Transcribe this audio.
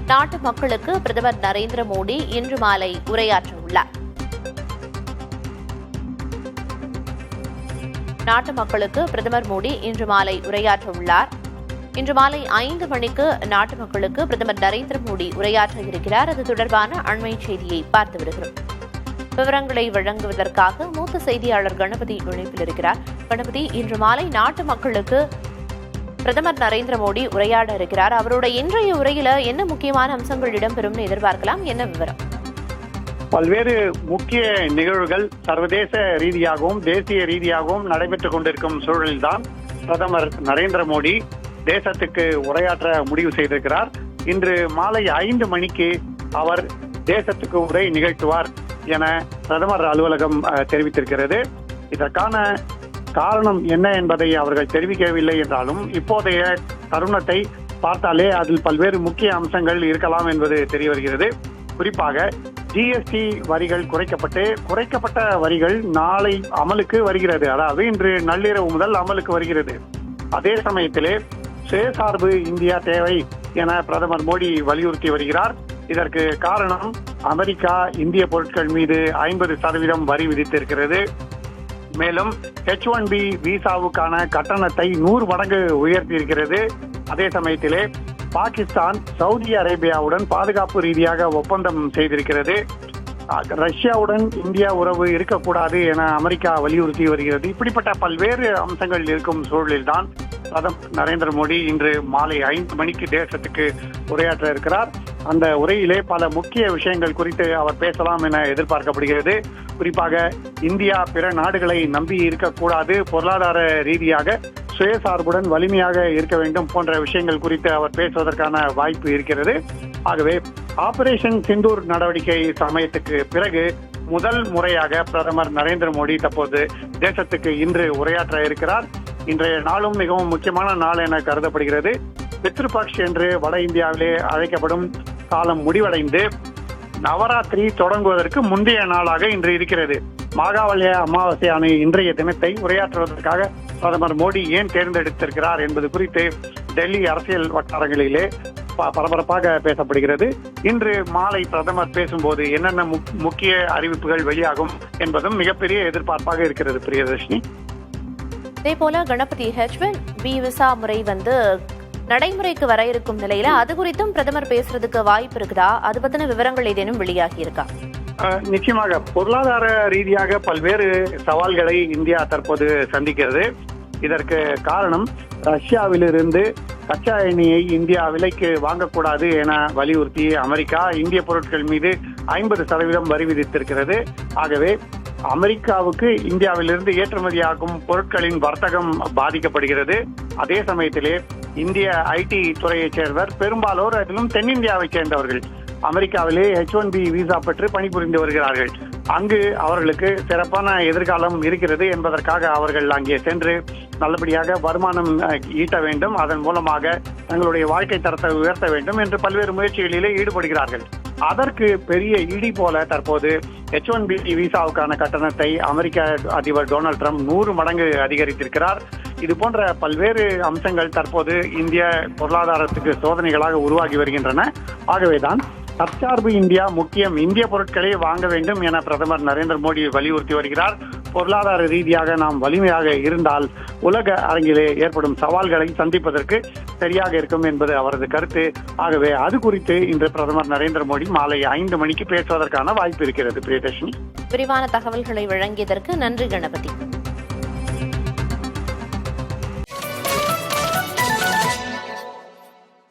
நாட்டு மக்களுக்கு பிரதமர் நரேந்திர மோடி இன்று மாலை உரையாற்ற உள்ளார். நாட்டு மக்களுக்கு பிரதமர் மோடி இன்று மாலை உரையாற்ற உள்ளார். இன்று மாலை 5 மணிக்கு நாட்டு மக்களுக்கு பிரதமர் நரேந்திர மோடி உரையாற்ற இருக்கிறார். அது தொடர்பான அண்மை செய்தியை பார்த்து வருகிறோம். விவரங்களை வழங்குவதற்காக மூத்த செய்தியாளர் கணபதி இணைப்பில் இருக்கிறார். கணபதி, இன்று மாலை நாட்டு மக்களுக்கு பிரதமர் நரேந்திர மோடி உரையாட இருக்கிறார். அவருடைய இன்றைய உரையில என்ன முக்கியமான அம்சங்கள் இடம்பெறும்னு எதிர்பார்க்கலாம்? என்ன விவரம்? பல்வேறு முக்கிய நிகழ்வுகள் சர்வதேச ரீதியாகவும் தேசிய ரீதியாகவும் நடைபெற்றுக் கொண்டிருக்கும் சூழலில்தான் பிரதமர் நரேந்திர மோடி தேசத்துக்கு உரையாற்ற முடிவு செய்திருக்கிறார். இன்று மாலை 5 மணிக்கு அவர் தேசத்துக்கு உரை நிகழ்த்துவார் என பிரதமர் அலுவலகம் தெரிவித்திருக்கிறது. இதற்கான காரணம் என்ன என்பதை அவர்கள் தெரிவிக்கவில்லை என்றாலும் இப்போதைய தருணத்தை பார்த்தாலே அதில் பல்வேறு முக்கிய அம்சங்கள் இருக்கலாம் என்பது தெரிய வருகிறது. குறிப்பாக ஜிஎஸ்டி வரிகள் குறைக்கப்பட்ட வரிகள் நாளை அமலுக்கு வருகிறது. அதாவது இன்று நள்ளிரவு முதல் அமலுக்கு வருகிறது. அதே சமயத்திலே சுயசார்பு இந்தியா தேவை என பிரதமர் மோடி வலியுறுத்தி வருகிறார். இதற்கு காரணம் அமெரிக்கா இந்திய பொருட்கள் மீது 50% வரி விதித்திருக்கிறது. மேலும் H1B விசாவுக்கான கட்டணத்தை 100 மடங்கு உயர்த்தியிருக்கிறது. அதே சமயத்திலே பாகிஸ்தான் சவுதி அரேபியாவுடன் பாதுகாப்பு ரீதியாக ஒப்பந்தம் செய்திருக்கிறது. ரஷ்யாவுடன் இந்தியா உறவு இருக்கக்கூடாது என அமெரிக்கா வலியுறுத்தி வருகிறது. இப்படிப்பட்ட பல்வேறு அம்சங்கள் இருக்கும் சூழலில்தான் பிரதமர் நரேந்திர மோடி இன்று மாலை 5 மணிக்கு தேசத்துக்கு உரையாற்ற இருக்கிறார். அந்த உரையிலே பல முக்கிய விஷயங்கள் குறித்து அவர் பேசலாம் என எதிர்பார்க்கப்படுகிறது. குறிப்பாக இந்தியா பிற நாடுகளை நம்பி இருக்கக்கூடாது, பொருளாதார ரீதியாக சுயசார்புடன் வலிமையாக இருக்க வேண்டும் போன்ற விஷயங்கள் குறித்து அவர் பேசுவதற்கான வாய்ப்பு இருக்கிறது. ஆகவே ஆபரேஷன் சிந்தூர் நடவடிக்கை சமயத்துக்கு பிறகு முதல் முறையாக பிரதமர் நரேந்திர மோடி தற்போது தேசத்துக்கு இன்று உரையாற்ற இருக்கிறார். இன்றைய நாளும் மிகவும் முக்கியமான நாள் என கருதப்படுகிறது. பித்ருபக்ஷ் என்று வட இந்தியாவிலே அழைக்கப்படும் காலம் முடிவடைந்து நவராத்திரி தொடங்குவதற்கு முந்தைய நாளாக இன்று இருக்கிறது. மகாவல்ய அமாவாசையான இன்றைய தினத்தை உரையாற்றுவதற்காக பிரதமர் மோடி ஏன் தேர்ந்தெடுத்திருக்கிறார் என்பது குறித்து டெல்லி அரசியல் வட்டாரங்களிலே பரபரப்பாக பேசப்படுகிறது. இன்று மாலை பிரதமர் பேசும்போது என்னென்ன முக்கிய அறிவிப்புகள் வெளியாகும் என்பதும் மிகப்பெரிய எதிர்பார்ப்பாக இருக்கிறது. பிரியதர்ஷினி, இதே போல கணபதி H1B விசா முறை நடைமுறைக்கு வர இருக்கும் நிலையில அது குறித்தும் பிரதமர் பேசுறதுக்கு வாய்ப்பு இருக்குதா? அது பத்தின விவரங்கள் ஏதேனும் வெளியாகி இருக்கா? நிச்சயமாக பொருளாதார ரீதியாக பல்வேறு சவால்களை இந்தியா தற்போது சந்திக்கிறது. இதற்கு காரணம் ரஷ்யாவிலிருந்து கச்சா எண்ணெயை இந்தியா விலைக்கு வாங்கக்கூடாது என வலியுறுத்தி அமெரிக்கா இந்திய பொருட்கள் மீது 50% வரி விதித்திருக்கிறது. ஆகவே அமெரிக்காவுக்கு இந்தியாவிலிருந்து ஏற்றுமதியாகும் பொருட்களின் வர்த்தகம் பாதிக்கப்படுகிறது. அதே சமயத்திலே இந்திய ஐடி துறையைச் சேர்ந்தவர் பெரும்பாலோர் அதிலும் தென்னிந்தியாவைச் சேர்ந்தவர்கள் அமெரிக்காவிலே H1B விசா பெற்று பணிபுரிந்து வருகிறார்கள். அங்கு அவர்களுக்கு சிறப்பான எதிர்காலம் இருக்கிறது என்பதற்காக அவர்கள் அங்கே சென்று நல்லபடியாக வருமானம் ஈட்ட வேண்டும், அதன் மூலமாக தங்களுடைய வாழ்க்கை தரத்தை உயர்த்த வேண்டும் என்று பல்வேறு முயற்சிகளிலே ஈடுபடுகிறார்கள். அதற்கு பெரிய இடி போல தற்போது H1B விசாவுக்கான கட்டணத்தை அமெரிக்க அதிபர் டொனால்ட் ட்ரம்ப் 100 மடங்கு அதிகரித்திருக்கிறார். இது போன்ற பல்வேறு அம்சங்கள் தற்போது இந்திய பொருளாதாரத்துக்கு சோதனைகளாக உருவாகி வருகின்றன. ஆகவேதான் தற்சார்பு இந்தியா முக்கியம், இந்திய பொருட்களை வாங்க வேண்டும் என பிரதமர் நரேந்திர மோடி வலியுறுத்தி வருகிறார். பொருளாதார ரீதியாக நாம் வலிமையாக இருந்தால் உலக அரங்கிலே ஏற்படும் சவால்களை சந்திப்பதற்கு சரியாக இருக்கும் என்பது அவரது கருத்து. ஆகவே அது குறித்து இன்று பிரதமர் நரேந்திர மோடி மாலை 5 மணிக்கு பேசுவதற்கான வாய்ப்பு இருக்கிறது. பிரியதர்ஷினி, விரிவான தகவல்களை வழங்கியதற்கு நன்றி கணபதி.